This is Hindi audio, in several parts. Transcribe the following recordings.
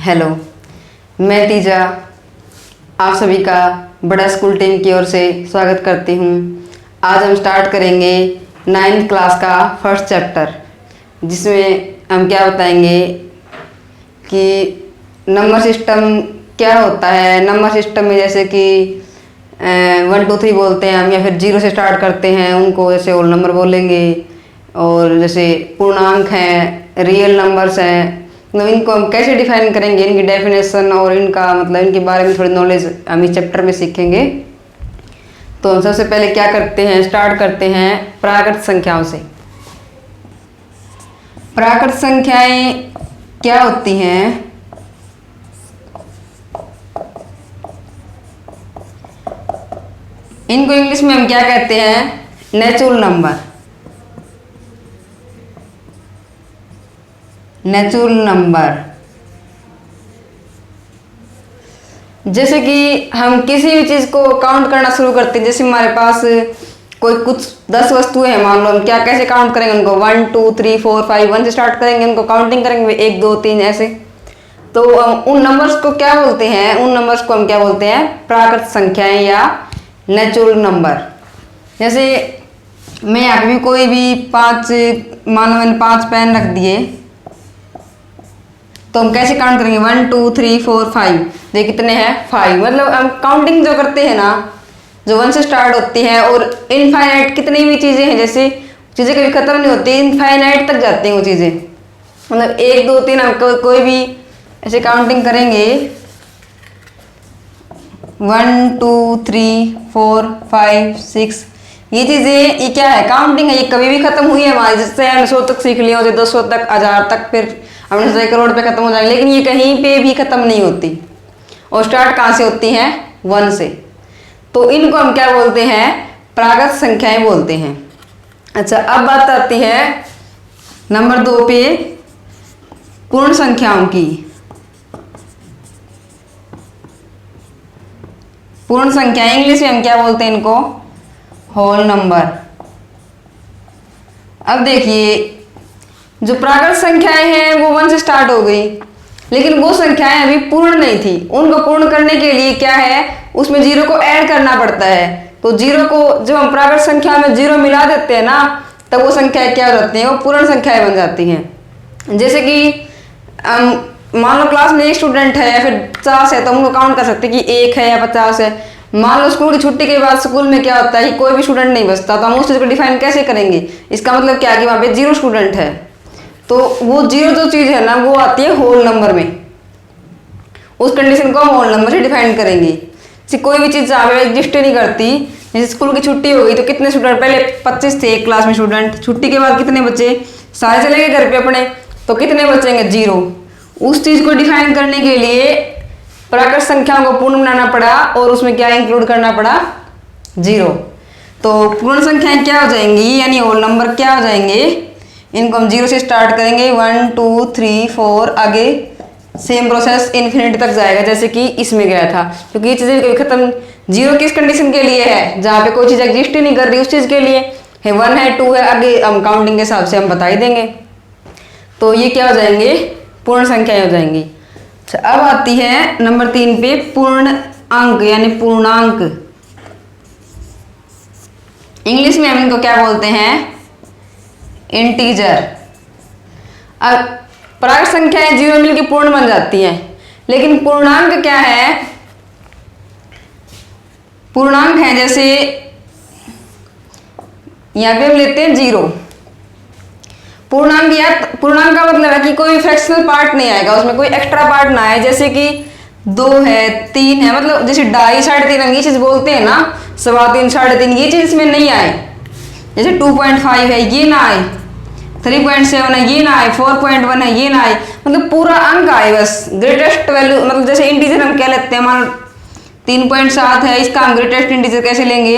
हेलो, मैं तीजा आप सभी का बड़ा स्कूल टीम की ओर से स्वागत करती हूँ। आज हम स्टार्ट करेंगे 9th क्लास का फर्स्ट चैप्टर, जिसमें हम क्या बताएंगे कि नंबर सिस्टम क्या होता है। नंबर सिस्टम में जैसे कि 1 2 3 बोलते हैं हम, या फिर 0 से स्टार्ट करते हैं, उनको जैसे होल नंबर बोलेंगे। और जैसे पूर्णांक हैं, रियल नंबर्स हैं, मतलब इनको हम कैसे डिफाइन करेंगे, इनकी डेफिनेशन और इनका मतलब इनके बारे में थोड़ी नॉलेज हम इस चैप्टर में सीखेंगे। तो हम सबसे पहले क्या करते हैं, स्टार्ट करते हैं प्राकृत संख्याओं से। प्राकृत संख्याएं क्या होती हैं? इनको इंग्लिश में हम क्या कहते हैं? Natural number. नेचुरल नंबर जैसे कि हम किसी भी चीज को काउंट करना शुरू करते हैं। जैसे हमारे पास कोई कुछ 10 वस्तुएं हैं, मान लो, हम क्या कैसे काउंट करेंगे उनको? 1 2 3 4 5 1 से स्टार्ट करेंगे, उनको काउंटिंग करेंगे 1 2 3 ऐसे। तो उन नंबर्स को क्या बोलते हैं? उन नंबर्स को हम क्या बोलते हैं? प्राकृत संख्याएं या नेचुरल नंबर। जैसे मैं यहाँ पे भी कोई भी 5, मान लो मैंने 5 पेन रख दिए, तो हम कैसे काउंट करेंगे? 1 2 3 4 5। ये कितने हैं? 5। मतलब हम काउंटिंग जो करते हैं ना, जो 1 से स्टार्ट होती है, और इनफाइनाइट कितनी भी चीजें हैं, जैसे चीजें कभी खत्म नहीं होती, इनफाइनाइट तक जाती हैं वो चीजें। मतलब 1 2 3 हम कोई भी ऐसे काउंटिंग करेंगे, 1 2 3 4 5 6। ये चीजें, ये क्या है? काउंटिंग है। ये कभी भी खत्म हुई है हमारी, जिससे हमने 100 तक सीख लिया, 200 तक, 1000 तक, फिर हमने सोचा करोड़ पे खत्म हो जाएगी, लेकिन ये कहीं पे भी खत्म नहीं होती। और स्टार्ट कहाँ से होती हैं? 1 से। तो इनको हम क्या बोलते हैं? प्राकृत संख्याएं बोलते हैं। अच्छा, अब बात आती है नंबर 2 पे, पूर्ण संख्याओं की। पूर्ण संख्या इंग्लिश में हम क्या बोलते हैं इनको? Whole number. अब देखिए, जो प्राकृत संख्याएं हैं वो 1 से स्टार्ट हो गई, लेकिन वो संख्याएं अभी पूर्ण नहीं थी। उनको पूर्ण करने के लिए क्या है? उसमें 0 को ऐड करना पड़ता है। तो 0 को जब हम प्राकृत संख्या में 0 मिला देते हैं ना, तब वो संख्याएं क्या हो जाती हैं? वो पूर्ण संख्याएं बन जाती हैं। जैसे कि मान लो क्लास में 1 स्टूडेंट है या फिर 50 है, तो हम उनको काउंट कर सकते हैं कि 1 है या 50 है। मान लो स्कूल की छुट्टी के बाद स्कूल में क्या होता है कि कोई भी स्टूडेंट नहीं बचता, तो हम उस चीज को डिफाइन कैसे करेंगे? इसका मतलब क्या है कि वहां पे 0 स्टूडेंट है। तो वो 0 जो चीज है ना, वो आती है होल नंबर में। उस कंडीशन को हम होल नंबर से डिफाइन करेंगे। जैसे कोई भी चीज जहाँ पे एग्जिस्ट नहीं करती, जैसे स्कूल की छुट्टी हो गई, तो कितने स्टूडेंट? पहले 25 थे एक क्लास में स्टूडेंट, छुट्टी के बाद कितने बचे? सारे चले गए घर पे अपने, तो कितने बचेंगे? 0। उस चीज को डिफाइन करने के लिए प्राकृत संख्याओं को पूर्ण बनाना पड़ा, और उसमें क्या इंक्लूड करना पड़ा? 0। तो पूर्ण संख्याएं क्या हो जाएंगी, यानी होल नंबर क्या हो जाएंगे? इनको हम 0 से स्टार्ट करेंगे, 1 2 3 4, आगे सेम प्रोसेस इन्फिनिटी तक जाएगा, जैसे कि इसमें गया था। क्योंकि ये चीजें कभी खत्म। 0 किस कंडीशन के लिए है? जहाँ पे कोई चीज एग्जिस्ट ही नहीं कर रही, उस चीज के लिए है। 1 है, 2 है, आगे हम काउंटिंग के हिसाब से हम बता ही देंगे। तो ये क्या हो जाएंगे? पूर्ण संख्याएं हो जाएंगी। अच्छा, अब आती है नंबर 3 पे, पूर्ण अंक यानी पूर्णांक। इंग्लिश में हम इनको क्या बोलते हैं? इंटीजर। अब प्राकृत संख्याएं 0 मिलकर पूर्ण बन जाती हैं, लेकिन पूर्णांक क्या है? पूर्णांक है, जैसे यहां पे हम लेते हैं 0। पूर्णांक, या पूर्णांक का मतलब है कि कोई फ्रैक्शनल पार्ट नहीं आएगा, उसमें कोई एक्स्ट्रा पार्ट ना आए। जैसे कि 2 है, 3 है, मतलब जैसे 2.5 3.5 हम ये चीज बोलते हैं ना, 3.25 3.5, ये चीज इसमें नहीं आए। जैसे 2.5 है, ये ना आए। 3.7 है, ये ना आए। 4.1 है, ये ना आए। मतलब पूरा अंक आए बस, ग्रेटेस्ट वैल्यू। मतलब जैसे इंटीजर हम क्या लेते हैं, मान 3.7 है, इसका हम ग्रेटेस्ट इंटीजर कैसे लेंगे?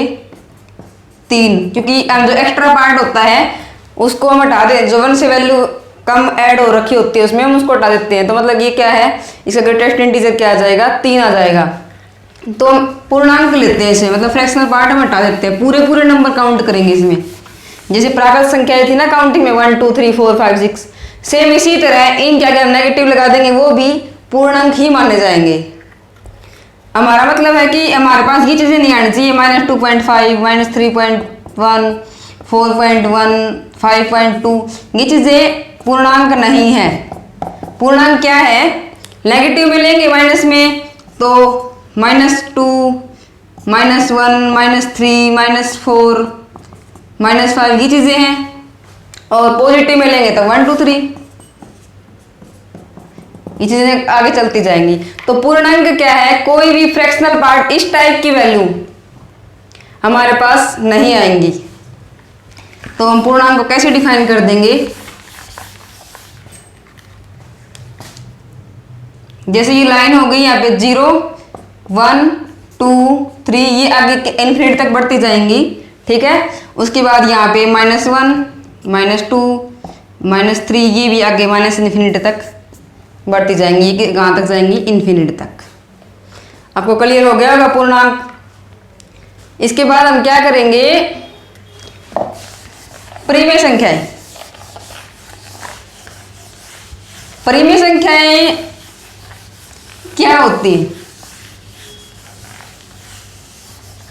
3, क्योंकि जो एक्स्ट्रा पार्ट होता है उसको हम हटा दें। जो 1 से वैल्यू कम ऐड हो रखी होती है उसमें हम उसको हटा देते हैं। तो मतलब ये क्या है? इसका ग्रेटेस्ट इंटीजर क्या आ जाएगा? 3 आ जाएगा। तो हम पूर्णांक लेते हैं इसे, मतलब फ्रैक्शनल पार्ट हम हटा देते हैं, पूरे पूरे नंबर काउंट करेंगे इसमें। जैसे प्राकृत संख्याएं थी ना काउंटिंग में 1 2 3 4 5 6, सेम इसी तरह इन क्या क्या नेगेटिव लगा देंगे, वो भी पूर्णांक ही माने जाएंगे। हमारा मतलब है कि हमारे पास ये चीज़ें नहीं आनी चाहिए, -2.5, -3.1, 4.1, 5.2, ये चीज़ें पूर्णांक नहीं है। पूर्णांक क्या है? नेगेटिव में लेंगे माइनस में तो -2, -1, -3, -4, -5 ये चीज़ें हैं, और पॉजिटिव में लेंगे तो 1, 2, 3 ये चीजें आगे चलती जाएंगी। तो पूर्णांक क्या है? कोई भी फ्रैक्शनल पार्ट इस टाइप की वैल्यू हमारे पास नहीं आएंगी। तो हम पूर्णांक को कैसे डिफाइन कर देंगे? जैसे ये लाइन हो गई यहाँ पे 0, 1, 2, 3 ये आगे इन्फिनिटी तक बढ़ती जाएंगी, ठीक है। उसके बाद यहाँ पे -1, -2, -3 ये भी आगे -इन्फिनिटी तक बढ़ती जाएंगी, ये कहाँ तक जाएंगी? इन्फिनिटी तक। आपको क्लियर हो गया होगा पूर्णांक। इसके बाद हम क्या करेंगे? परिमेय संख्याएं। परिमेय संख्याएं क्या होती है?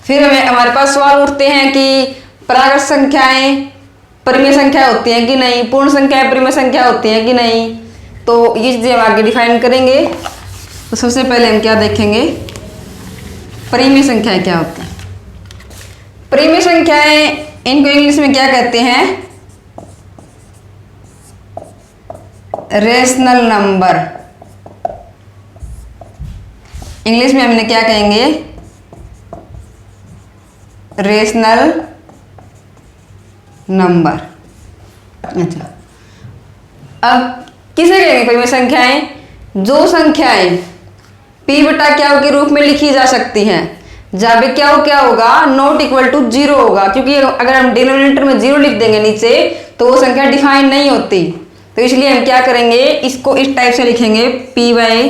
फिर हमारे पास सवाल उठते हैं कि प्राकृत संख्याएं परिमेय संख्या होती हैं कि नहीं, पूर्ण संख्याएं परिमेय संख्या होती हैं कि नहीं। तो ये चीजें हम आगे डिफाइन करेंगे। तो सबसे पहले हम क्या देखेंगे? परिमेय संख्याएं क्या होती हैं। परिमेय संख्याएं इनको इंग्लिश में क्या कहते हैं? Rational number. इंग्लिश में हमने क्या कहेंगे? Rational number. अच्छा, अब किसे कहेंगे परिमेय संख्याएं? जो संख्याएं p बटा क्या के रूप में लिखी जा सकती हैं, जहां पे क्या होगा? नॉट इक्वल टू 0 होगा, क्योंकि अगर हम डिनोमिनेटर में 0 लिख देंगे नीचे तो वो संख्या डिफाइन नहीं होती। तो इसलिए हम क्या करेंगे? इसको इस टाइप से लिखेंगे p बाय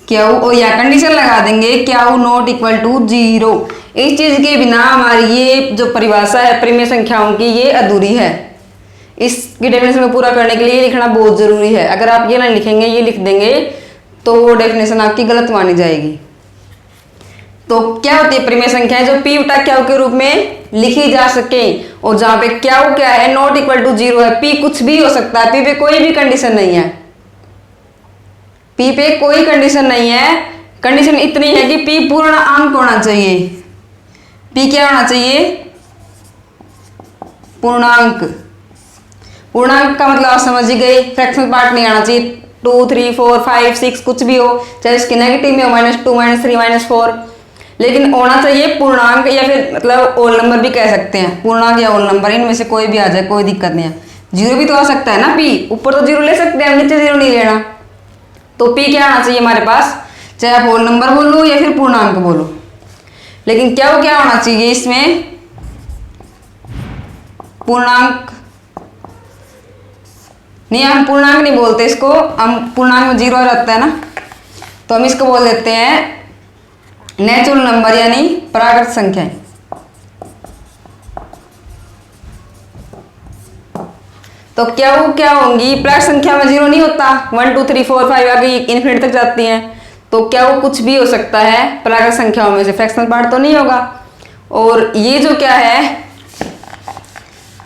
क्यू, और या कंडीशन लगा देंगे क्यू नॉट इक्वल टू 0। इस चीज के बिना हमारी ये जो परिभाषा है परिमेय संख्याओं की ये अधूरी है। इसकी डेफिनेशन को पूरा करने के लिए ये लिखना बहुत जरूरी है। अगर आप ये ना लिखेंगे, ये लिख देंगे, तो वो डेफिनेशन आपकी गलत मानी जाएगी। तो क्या होती है परिमेय संख्याएं? जो p बटा क्यू के रूप में लिखी जा सके, और जहां पे क्यू क्या है? नॉट इक्वल टू 0 है। p कुछ भी हो सकता है, p पे कोई भी कंडीशन नहीं है, p पे कोई कंडीशन नहीं है। कंडीशन इतनी है कि p पूर्ण अंक होना चाहिए। p क्या होना चाहिए? पूर्णांक। पूर्णांक का मतलब आप समझ ही गए, फ्रैक्शनल पार्ट नहीं आना चाहिए। 2, 3, 4, 5, 6 कुछ भी हो, चाहे इसके नेगेटिव में हो -2, -3, -4, लेकिन होना चाहिए पूर्णांक, या फिर मतलब ओल नंबर भी कह सकते हैं। पूर्णांक या ओल नंबर इनमें से कोई भी आ जाए, कोई दिक्कत नहीं है। 0 भी तो आ सकता है ना, p ऊपर तो 0 ले सकते हैं, नीचे 0 नहीं लेना। तो p क्या आना चाहिए हमारे पास? चाहे आप होल नंबर बोलो या फिर पूर्णांक बोलो, लेकिन क्या होना चाहिए इसमें? पूर्णांक नहीं, हम पूर्णांक नहीं बोलते इसको, हम पूर्णांक में 0 रहता है ना, तो हम इसको बोल देते हैं नेचुरल नंबर, यानी प्राकृत संख्याएं। तो क्या होंगी? प्राकृत संख्या में 0 नहीं होता, 1, 2, 3, 4, 5 आगे इन्फिनिटी तक जाती हैं। तो क्या वो कुछ भी हो सकता है प्राकृत संख्याओं में से, फ्रैक्शनल पार्ट तो नहीं होगा। और ये जो क्या है,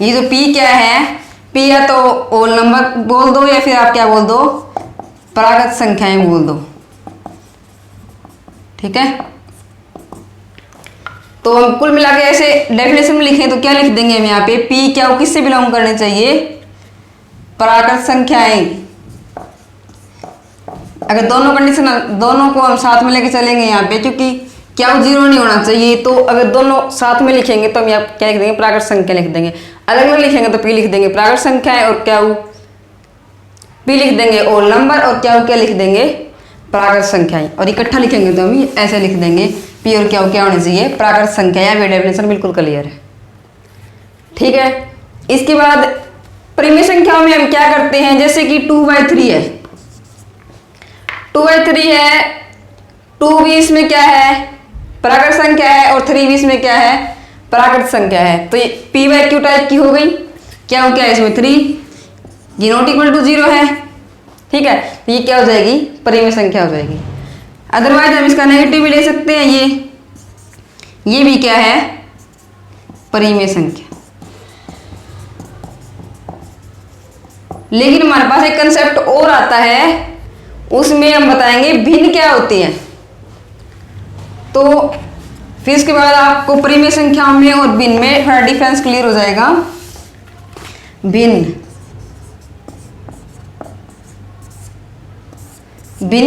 ये जो p क्या है? p या तो ओल नंबर बोल दो, या फिर आप क्या बोल दो? प्राकृत संख्याएं बोल दो, ठीक है। तो हम कुल मिला के ऐसे डेफिनेशन में लिखें तो क्या लिख देंगे हम यहाँ पे? p क्या वो किससे बिलोंग करने चाहिए? प्राकृत संख्याएं। अगर दोनों को हम साथ में लेके चलेंगे यहाँ पे, क्योंकि क्या वो 0 नहीं होना चाहिए, तो अगर दोनों साथ में लिखेंगे तो हम यहाँ क्या लिख देंगे? प्राकृत संख्या लिख देंगे। अलग अलग लिखेंगे तो p लिख देंगे प्राकृत संख्याएं, और क्या वो p लिख देंगे ओल नंबर, और क्या लिख देंगे? प्राकृत संख्याएं। और इकट्ठा लिखेंगे तो हम ऐसे लिख देंगे p और क्या होना चाहिए? प्राकृत संख्या। या डेफिनेशन बिल्कुल क्लियर है, ठीक है। इसके बाद परिमेय संख्याओं में हम क्या करते हैं? जैसे कि 2/3 है, 2/3 है, 2 भी इसमें क्या है? प्राकृत संख्या है, और 3 भी इसमें क्या है? प्राकृत संख्या है। तो ये p/q टाइप की हो गई। क्या है इसमें? 3, ये नॉट इक्वल टू 0 है, ठीक है, तो ये क्या हो जाएगी, परिमेय संख्या हो जाएगी। अदरवाइज हम इसका नेगेटिव भी ले सकते हैं, ये भी क्या है, परिमेय संख्या। लेकिन हमारे पास एक कंसेप्ट और आता है, उसमें हम बताएंगे भिन्न क्या होती है। तो फिर इसके बाद आपको परिमेय संख्याओं में और भिन्न में थोड़ा डिफरेंस क्लियर हो जाएगा। भिन्न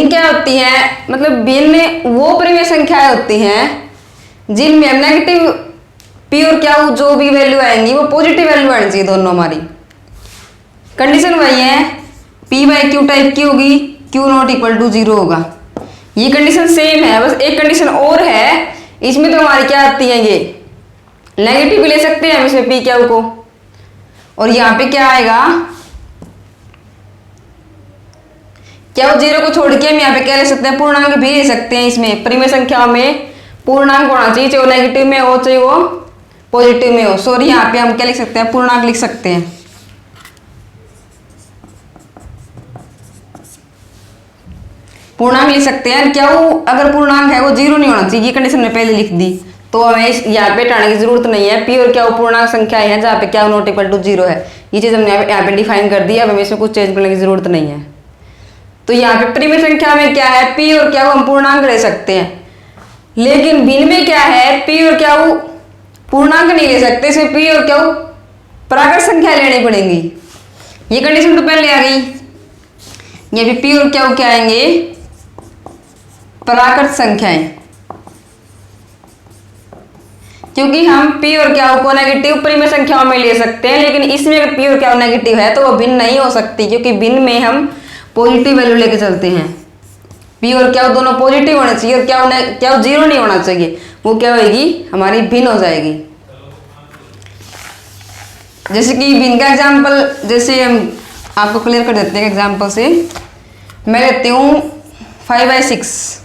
क्या होती है, मतलब भिन्न वो परिमेय संख्याएं होती हैं जिनमें हम नेगेटिव पी और क्या जो भी वैल्यू आएंगी वो पॉजिटिव वैल्यू आनी चाहिए दोनों हमारी। कंडीशन वही है, पी बाई क्यू टाइप की होगी, क्यू नॉट इक्वल टू 0 होगा। ये कंडीशन सेम है, बस एक कंडीशन और है, इसमें तो हमारी क्या आती है, ये नेगेटिव भी ले सकते हैं हम इसमें पी क्यू को, और यहाँ पे क्या आएगा, क्या वो 0 को छोड़ के हम यहाँ पे क्या ले सकते हैं, पूर्णांक भी ले सकते हैं। इसमें परिमेय संख्याओं में पूर्णांक होना चाहिए, चाहे वो नेगेटिव में हो चाहे वो पॉजिटिव में हो। सॉरी, यहाँ पे हम क्या लिख सकते हैं, पूर्णांक लिख सकते हैं। पूर्णांक लिख सकते हैं, क्या वो अगर पूर्णांक है वो 0 नहीं होना चाहिए, ये कंडीशन में पहले लिख दी, तो हमें यहाँ पे हटाने की जरूरत नहीं है। पी और क्या वो पूर्णांक संख्या है जहाँ पे क्या नॉट इक्वल टू 0 है, ये चीज हमने यहाँ पे डिफाइन कर दी। अब हमें इसमें कुछ चेंज करने की जरूरत नहीं है। तो यहाँ पे परिमेय संख्या में क्या है, पी और क्या वो हम पूर्णांक ले सकते हैं, लेकिन भिन्न में क्या है, पी और क्या वो पूर्णांक नहीं ले सकते, इसमें पी और क्या वो प्राकृत संख्या लेनी पड़ेंगी। ये कंडीशन तो पहले आ गई। ये भी पी और क्या वो क्या आएंगे, प्राकृत संख्याएं, क्योंकि हम पी और क्या को नेगेटिव परिमेय संख्याओं में ले सकते हैं, लेकिन इसमें अगर पी और क्या नेगेटिव है तो वो भिन्न नहीं हो सकती, क्योंकि भिन्न में हम पॉजिटिव वैल्यू लेके चलते हैं। पी और क्या दोनों पॉजिटिव होने चाहिए और क्या 0 नहीं होना चाहिए, वो क्या होगी, हमारी भिन्न हो जाएगी। जैसे कि भिन्न का एग्जाम्पल, जैसे हम आपको क्लियर कर देते हैं एग्जाम्पल से। मैं लेती हूँ 5/6,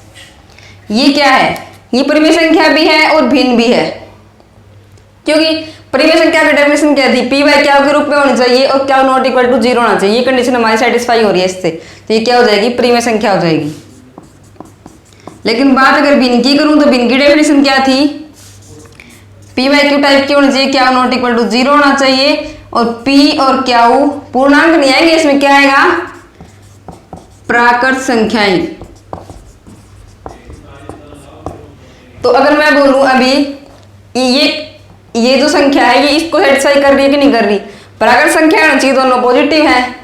ये क्या है, ये परिमेय संख्या भी है और भिन्न भी है, क्योंकि परिमेय संख्या की डेफिनेशन क्या थी, पी बाई क्या के रूप में होनी चाहिए और क्या नॉट इक्वल टू 0 होना चाहिए। ये कंडीशन हमारी सेटिस्फाई हो रही है इससे, तो ये क्या हो जाएगी, परिमेय संख्या हो जाएगी। लेकिन बात अगर भिन्न की करूं तो भिन्न की डेफिनेशन क्या थी, पी बाई क्यू टाइप की होनी चाहिए, क्या नॉट इक्वल टू 0 होना चाहिए, और पी और क्या पूर्णांक नहीं आएंगे, इसमें क्या आएगा, प्राकृत संख्याएं। तो अगर मैं बोलूं अभी ये जो संख्या है ये इसको सेटिस्फाई कर रही है कि नहीं कर रही, प्राकृत संख्या होना चाहिए, दोनों पॉजिटिव है।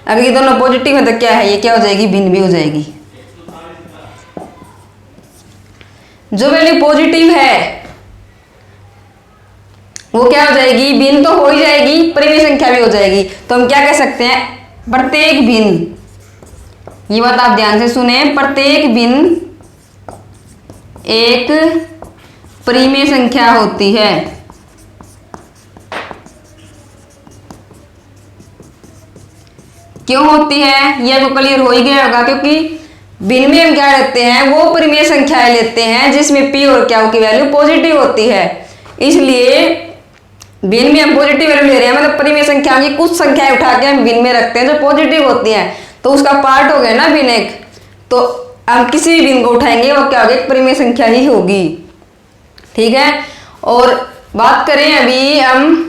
अगर ये दोनों पॉजिटिव है तो क्या है, ये क्या हो जाएगी, भिन्न भी हो जाएगी। जो वैल्यू पॉजिटिव है वो क्या हो जाएगी, भिन्न तो हो ही जाएगी, परिमेय संख्या भी हो जाएगी। तो हम क्या कह सकते हैं, प्रत्येक भिन्न, ये बात आप ध्यान से सुने, प्रत्येक भिन्न एक परिमेय संख्या होती है। क्यों होती है, ये आपको क्लियर हो ही गया होगा, क्योंकि भिन्न में हम क्या लेते हैं, वो परिमेय संख्याएं लेते हैं जिसमें पी और क्या की वैल्यू पॉजिटिव होती है। इसलिए भिन्न में हम पॉजिटिव वैल्यू ले रहे हैं, मतलब परिमेय संख्या की कुछ संख्याएं उठा के हम भिन्न में रखते हैं जो पॉजिटिव होती हैं, तो उसका पार्ट हो गया ना भिन्न एक। तो हम किसी भी भिन्न को उठाएंगे वो क्या होगी, एक परिमेय संख्या ही होगी। ठीक है, और बात करें अभी हम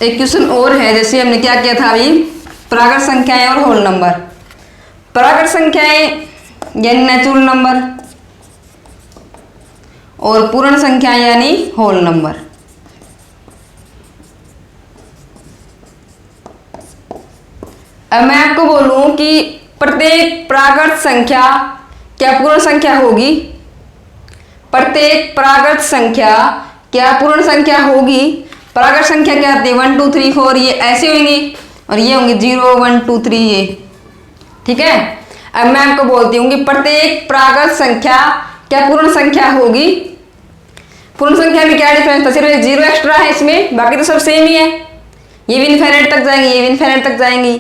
एक क्वेश्चन और है, जैसे हमने क्या किया था अभी, प्राकृत संख्याएं और होल नंबर। प्राकृत संख्याएं यानी नेचुरल नंबर और पूर्ण संख्या यानी होल नंबर। अब मैं आपको बोलूं कि प्रत्येक प्राकृत संख्या क्या पूर्ण संख्या होगी, प्रत्येक प्राकृत संख्या क्या पूर्ण संख्या होगी। प्राकृत संख्या क्या आती है, 1 2 3 4, ये ऐसे होंगी और ये होंगे 0 1 2 3 ये। ठीक है, अब मैं आपको बोलती हूँ कि प्रत्येक प्राकृत संख्या क्या पूर्ण संख्या होगी। पूर्ण संख्या में क्या डिफरेंस था, सिर्फ 0 एक्स्ट्रा है इसमें, बाकी तो सब सेम ही है। ये भी इनफिनिट तक जाएंगी, ये भी इनफिनिट तक जाएंगी।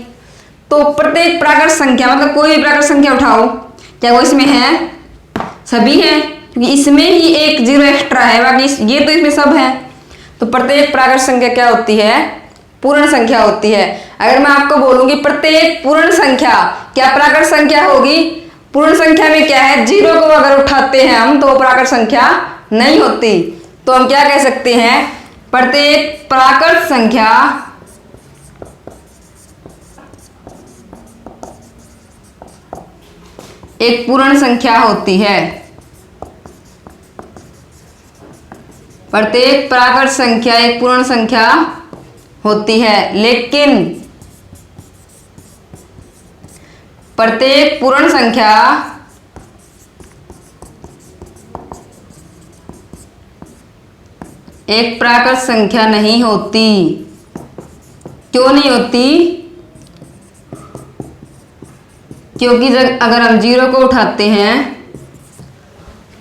तो प्रत्येक प्राकृत संख्या मतलब कोई भी प्राकृत संख्या उठाओ, क्या वो इसमें है, सभी है, क्योंकि इसमें ही एक 0 एक्स्ट्रा है, बाकी ये तो इसमें सब है। तो प्रत्येक प्राकृत संख्या क्या होती है, पूर्ण संख्या होती है। अगर मैं आपको बोलूंगी प्रत्येक पूर्ण संख्या क्या प्राकृत संख्या होगी, पूर्ण संख्या में क्या है, 0 को अगर उठाते हैं हम तो प्राकृत संख्या नहीं होती। तो हम क्या कह सकते हैं, प्रत्येक प्राकृत संख्या एक पूर्ण संख्या होती है। प्रत्येक प्राकृत संख्या एक पूर्ण संख्या होती है, लेकिन प्रत्येक पूर्ण संख्या एक प्राकृत संख्या नहीं होती। क्यों नहीं होती? क्योंकि जब अगर हम 0 को उठाते हैं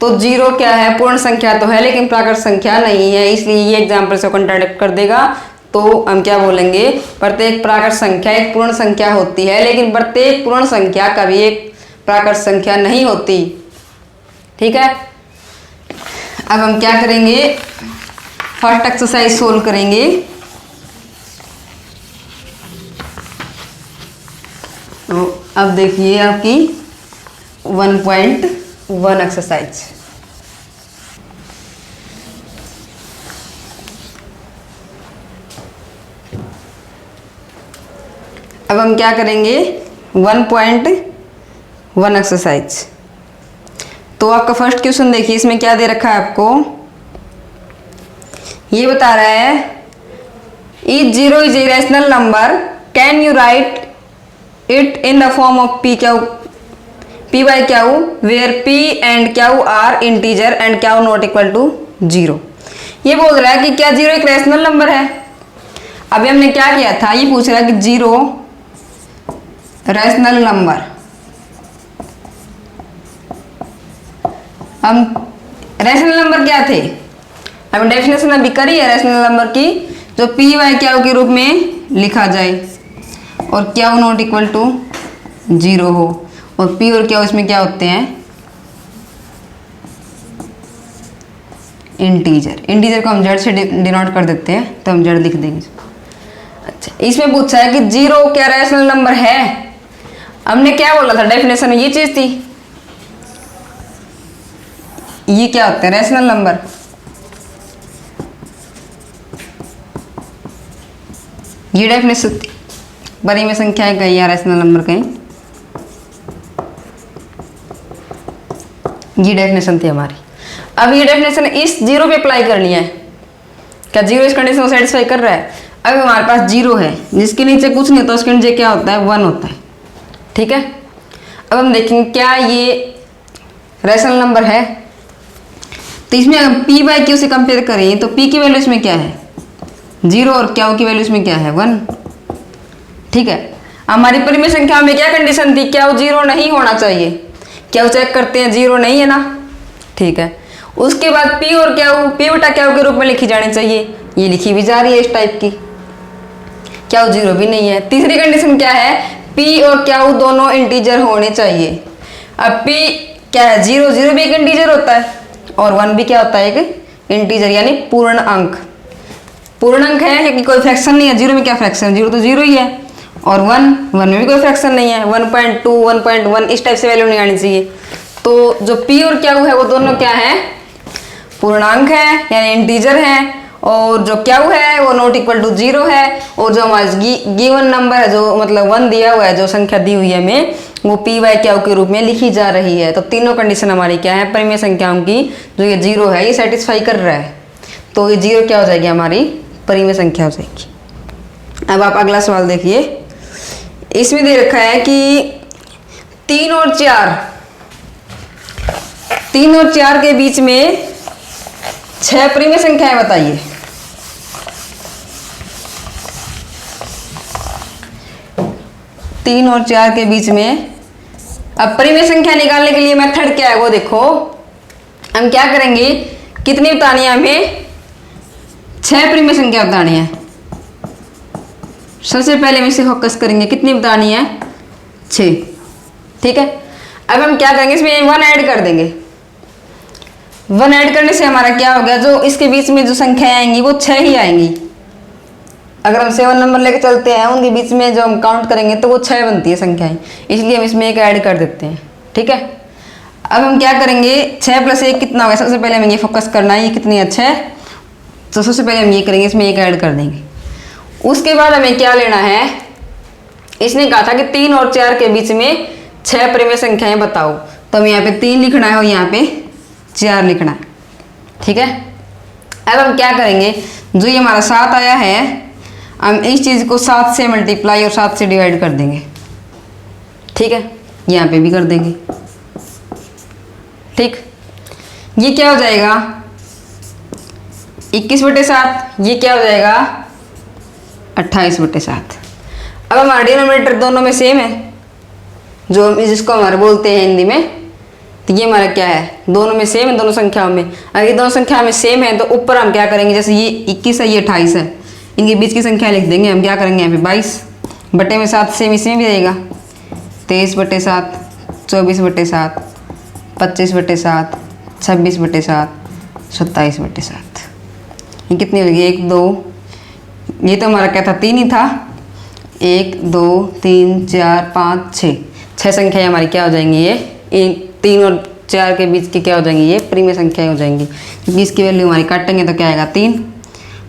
तो 0 क्या है, पूर्ण संख्या तो है लेकिन प्राकृत संख्या नहीं है, इसलिए ये एग्जाम्पल से कॉन्ट्राडिक्ट कर देगा। तो हम क्या बोलेंगे, प्रत्येक प्राकृत संख्या एक पूर्ण संख्या होती है लेकिन प्रत्येक पूर्ण संख्या कभी एक प्राकृत संख्या नहीं होती। ठीक है, अब हम क्या करेंगे, फर्स्ट एक्सरसाइज सोल्व करेंगे। तो अब देखिए आपकी 1.1 एक्सरसाइज। अब हम क्या करेंगे, 1.1 एक्सरसाइज। तो आपका फर्स्ट क्वेश्चन देखिए, इसमें क्या दे रखा है आपको, ये बता रहा है each 0 is a rational number, can you write it in the form of p by q where p and q are integer and q not equal to 0। ये बोल रहा है कि क्या 0 एक रैशनल नंबर है। अभी हमने क्या किया था, ये पूछ रहा है कि 0 रैशनल नंबर, हम रैशनल नंबर क्या थे, हम डेफिनेशन अभी करी है रैशनल नंबर की, जो पी वाई क्यू के रूप में लिखा जाए और क्यू नॉट इक्वल टू 0 हो, और पी और क्यू इसमें क्या होते हैं, इंटीजर। इंटीजर को हम जेड से डिनोट कर देते हैं, तो हम जेड लिख देंगे। अच्छा, इसमें पूछा है कि 0 क्या रैशनल नंबर है। हमने क्या बोला था डेफिनेशन में, ये चीज थी, ये क्या होते हैं रैशनल नंबर। ये डेफिनेशन थी, बड़ी में संख्याएं कहीं या रैशनल नंबर कहीं, ये डेफिनेशन थी हमारी। अब ये डेफिनेशन इस 0 पे अप्लाई करनी है। क्या 0 इस कंडीशन को सेटिस्फाई कर रहा है। अब हमारे पास 0 है जिसके नीचे कुछ नहीं होता, उसके नीचे क्या होता है, 1 होता है। ठीक है, अब हम देखेंगे क्या ये रैशनल नंबर है। तो इसमें अगर p बाई क्यू से कंपेयर करें तो p की वैल्यू इसमें क्या है, 0, और q की वैल्यू इसमें क्या है, 1। ठीक है, हमारी परिमेय संख्या में क्या कंडीशन थी, q 0 नहीं होना चाहिए। q चेक करते हैं, 0 नहीं है ना। ठीक है, उसके बाद p और q p बटा q के रूप में लिखी जानी चाहिए, ये लिखी भी जा रही है इस टाइप की। q 0 भी नहीं है। तीसरी कंडीशन क्या है, p और q दोनों इंटीजर होने चाहिए। अब p क्या है, 0 0 भी एक इंटीजर होता है और 1 भी क्या होता है, एक इंटीजर यानी पूर्ण अंक। पूर्ण अंक है क्योंकि कोई फ्रैक्शन नहीं है, 0 में क्या फ्रैक्शन, 0 तो 0 ही है, और 1 में भी कोई फ्रैक्शन नहीं है। 1.2 1.1 इस टाइप से वैल्यू नहीं आनी चाहिए। तो जो p और q है वो दोनों क्या है, पूर्णांक है यानी इंटीजर है, और जो q है वो नॉट इक्वल टू 0 है, और जो हमारा गिवन नंबर है, जो मतलब 1 दिया हुआ है, जो संख्या दी हुई है हमें, वो p बाई q के रूप में लिखी जा रही है। तो तीनों कंडीशन हमारी क्या है, परिमेय संख्याओं की, जो ये 0 है ये सेटिस्फाई कर रहा है। तो ये 0 क्या हो जाएगी, हमारी परिमेय संख्या हो जाएगी। अब आप अगला सवाल देखिए, इसमें दे रखा है कि 3 और 4 के बीच में 6 परिमेय संख्याएं बताइए। तीन और 4 के बीच में, अब परिमेय संख्या निकालने के लिए मेथड क्या है वो देखो। हम क्या करेंगे, कितनी बतानी है हमें, 6 परिमेय संख्या बतानी है। सबसे पहले हम इसे फोकस करेंगे, कितनी बतानी है, 6। ठीक है, अब हम क्या करेंगे, इसमें 1 ऐड कर देंगे। 1 ऐड करने से हमारा क्या हो गया, जो इसके बीच में जो संख्याएं आएंगी वो 6 ही आएंगी। अगर हम 7 नंबर लेके चलते हैं उनके बीच में जो हम काउंट करेंगे तो वो 6 बनती है संख्याएं, इसलिए हम इसमें एक ऐड कर देते हैं। ठीक है, अब हम क्या करेंगे, 6 + 1 कितना होगा, सबसे पहले हमें ये फोकस करना है, ये कितनी है 6, तो सबसे पहले हम ये करेंगे, इसमें एक ऐड कर देंगे। उसके बाद हमें क्या लेना है, इसने कहा था कि 3 और 4 के बीच में 6 परिमेय संख्याएं बताओ, तो हमें यहाँ पे 3 लिखना है और यहाँ पे 4 लिखना है। ठीक है, अब हम क्या करेंगे, जो ये हमारा 7 आया है, हम इस चीज़ को 7 से मल्टीप्लाई और 7 से डिवाइड कर देंगे। ठीक है, यहाँ पे भी कर देंगे। ठीक, ये क्या हो जाएगा 21/7, ये क्या हो जाएगा 28/7। अब हमारा डिनोमिनेटर दोनों में सेम है, जो जिसको हमारे बोलते हैं हिंदी में, तो ये हमारा क्या है, दोनों में सेम है, दोनों संख्याओं में। अगर ये दोनों संख्या में सेम है तो ऊपर हम क्या करेंगे, जैसे ये 21 है, ये 28 है, इनके बीच की संख्या लिख देंगे। हम क्या करेंगे, यहाँ पे 22/7 सेम इसमें भी रहेगा, 23/7, 24/7, 25/7, 26/7, 27/7। ये कितनी होगी, 1 2, ये तो हमारा क्या था, 3 ही था, 1 2 3 4 5 6 संख्याएं हमारी क्या हो जाएंगी, ये 3 और 4 के बीच की क्या हो जाएंगी, ये परिमेय संख्याएं हो जाएंगी, क्योंकि इसकी वैल्यू हमारी काटेंगे तो क्या आएगा 3,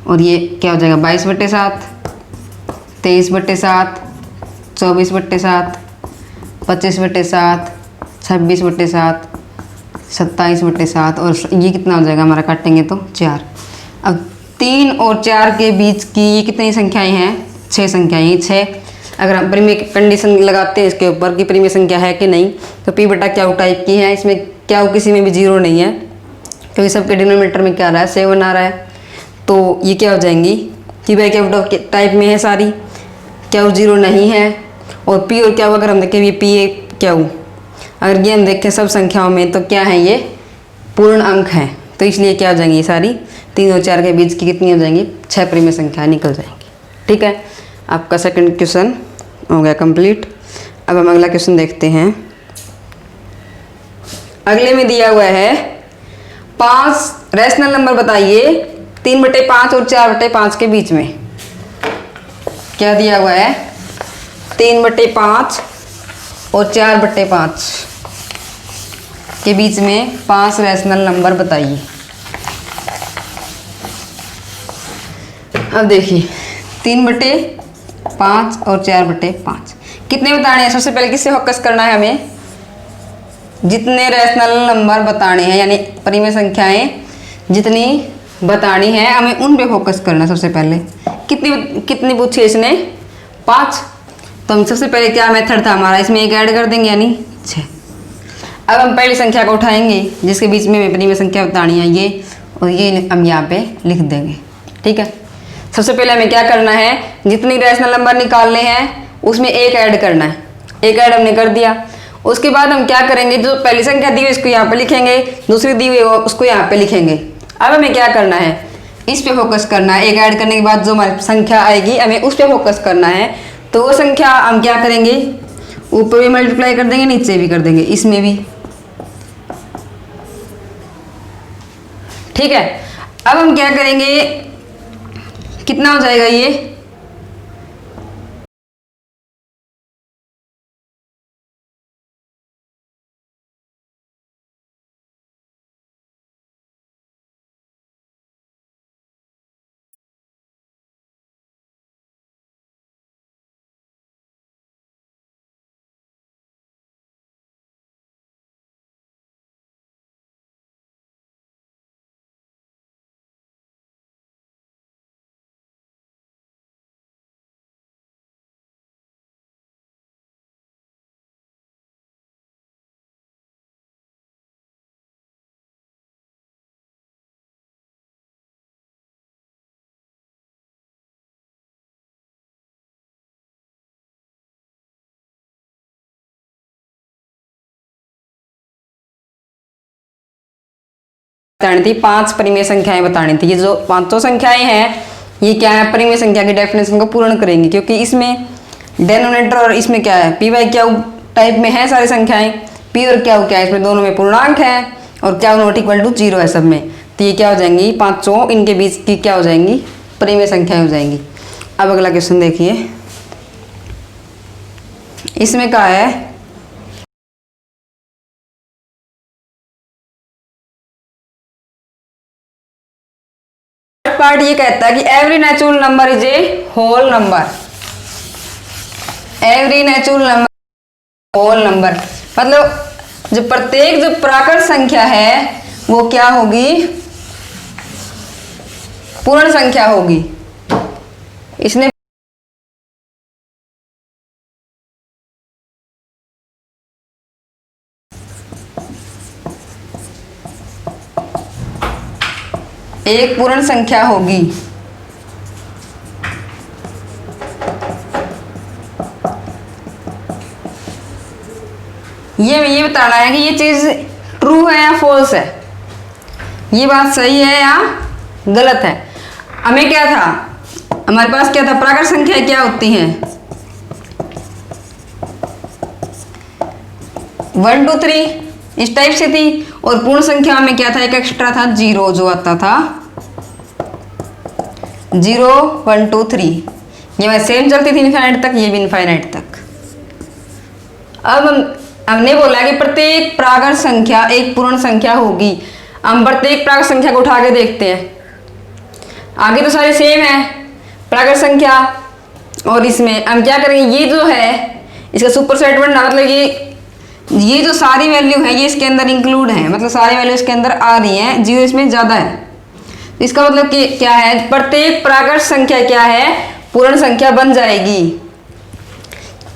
और ये क्या हो जाएगा 22/7, 23/7, 24/7, 25/7, 26/7, 27/7, और ये कितना हो जाएगा हमारा, काटेंगे तो 4। अब 3 और 4 के बीच की ये कितनी संख्याएं हैं, 6 संख्याएं, 6। अगर हम परिमेय कंडीशन लगाते हैं इसके ऊपर कि परिमेय संख्या है कि नहीं, तो P/Q टाइप की है, इसमें क्या किसी में भी 0 नहीं है, क्योंकि सबके डिनोमिनेटर में क्या आ रहा है, 7 आ रहा है, तो ये क्या हो जाएंगी, P/Q टाइप में है सारी, Q 0 नहीं है, और P और Q अगर हम देखें, ये P/Q अगर ये हम देखें सब संख्याओं में, तो क्या है, ये पूर्ण अंक है, तो इसलिए क्या हो जाएंगी, ये सारी 3 और 4 के बीच की कितनी हो जाएंगी, 6 परिमेय संख्या निकल जाएंगी। ठीक है, आपका सेकंड क्वेश्चन हो गया कंप्लीट। अब हम अगला क्वेश्चन देखते हैं। अगले में दिया हुआ है 5 रैशनल नंबर बताइए 3/5 और 4/5 के बीच में। क्या दिया हुआ है, 3/5 और 4/5 के बीच में 5 रैशनल नंबर बताइए। अब देखिए 3/5 और 4/5 कितने बताने हैं, सबसे पहले किससे फोकस करना है, हमें जितने रैशनल नंबर बताने हैं, यानी परिमेय संख्याएं जितनी बतानी है हमें उन पे फोकस करना है। सबसे पहले कितनी पूछी इसने, 5, तो हम सबसे पहले क्या मेथड था हमारा, इसमें एक ऐड कर देंगे यानी 6। अब हम पहली संख्या को उठाएंगे जिसके बीच में हमें परिमेय संख्या बतानी है, ये और ये हम यहाँ पे लिख देंगे। ठीक है, सबसे पहले हमें क्या करना है, जितनी रैशनल नंबर निकालने हैं उसमें एक ऐड करना है, एक ऐड हमने कर दिया। उसके बाद हम क्या करेंगे, जो पहली संख्या दी हुई उसको यहाँ पे लिखेंगे, दूसरी दी हुई उसको यहाँ पे लिखेंगे। अब हमें क्या करना है, इस पे फोकस करना है। एक ऐड करने के बाद जो हमारी संख्या आएगी हमें उस पे फोकस करना है, तो वो संख्या हम क्या करेंगे, ऊपर भी मल्टीप्लाई कर देंगे, नीचे भी कर देंगे, इसमें भी। ठीक है, अब हम क्या करेंगे, कितना हो जाएगा ये, बतानी थी 5 परिमेय संख्याएं बतानी थी। ये जो 5 संख्याएं हैं ये क्या है, परिमेय संख्या की डेफिनेशन को पूर्ण करेंगी, क्योंकि इसमें डिनोमिनेटर और इसमें क्या है, P/Q टाइप में है सारी संख्याएं, P और Q क्या है, इसमें दोनों में पूर्णांक है और Q नॉट इक्वल टू 0 है सब में, तो ये क्या हो जाएंगी 5, इनके बीच की क्या हो जाएंगी, परिमेय संख्याएं हो जाएंगी। अब अगला क्वेश्चन देखिए, इसमें क्या है, पार्ट ये कहता है कि every natural number is a whole number. Every natural number whole number मतलब जो प्रत्येक जो प्राकृत संख्या है वो क्या होगी, पूर्ण संख्या होगी। इसने एक पूर्ण संख्या होगी। ये बताना है कि ये चीज ट्रू है या फॉल्स है, ये बात सही है या गलत है। हमें क्या था, हमारे पास क्या था, प्राकृत संख्या क्या होती हैं, 1 2 3 इस टाइप से थी, और पूर्ण संख्या में क्या था, एक एक्स्ट्रा था 0 जो आता था 0 1 2 3, ये मैं सेम चलती थी इनफाइनाइट तक, ये भी इनफाइनाइट तक। अब हमने बोला कि प्रत्येक प्राकृत संख्या एक पूर्ण संख्या होगी। हम प्रत्येक प्राकृत संख्या को उठा के देखते हैं, आगे तो सारी सेम है प्राकृत संख्या, और इसमें हम क्या करेंगे, ये जो है इसका सुपरसेट बनना, मतलब ये जो सारी वैल्यू है ये इसके अंदर इंक्लूड है, मतलब सारी वैल्यू इसके अंदर आ रही है, 0 इसमें ज्यादा है। इसका मतलब कि क्या है, प्रत्येक प्राकृत संख्या क्या है, पूर्ण संख्या बन जाएगी।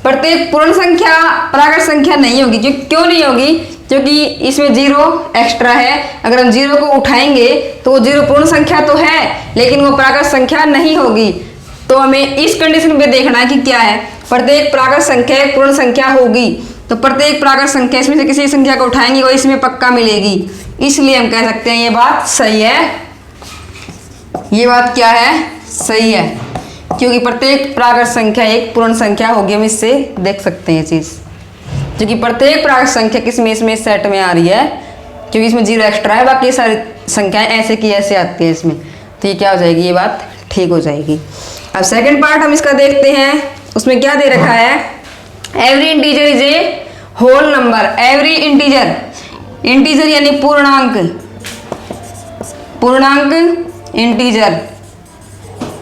प्रत्येक पूर्ण संख्या प्राकृत संख्या नहीं होगी, क्यों नहीं होगी, क्योंकि इसमें 0 एक्स्ट्रा है। अगर हम 0 को उठाएंगे तो वो 0 पूर्ण संख्या तो है लेकिन वो प्राकृत संख्या नहीं होगी। तो हमें इस कंडीशन पे देखना है कि क्या है, प्रत्येक प्राकृत संख्या एक पूर्ण संख्या होगी। तो प्रत्येक प्राकृत संख्या इसमें से किसी संख्या को उठाएंगे वो इसमें पक्का मिलेगी, इसलिए हम कह सकते हैं ये बात सही है। ये बात क्या है, सही है, क्योंकि प्रत्येक प्राकृत संख्या एक पूर्ण संख्या होगी। हम इससे देख सकते हैं ये चीज, क्योंकि प्रत्येक प्राकृत संख्या किसमें, इसमें सेट में आ रही है, क्योंकि इसमें 0 एक्स्ट्रा है, बाकी सारी संख्याएं ऐसे की ऐसे आती है इसमें। तो ये क्या हो जाएगी, ये बात ठीक हो जाएगी। अब सेकंड पार्ट हम इसका देखते हैं, उसमें क्या दे रखा है, every integer is a whole number. Every integer, integer यानी पूर्णांक, पूर्णांक इंटीजर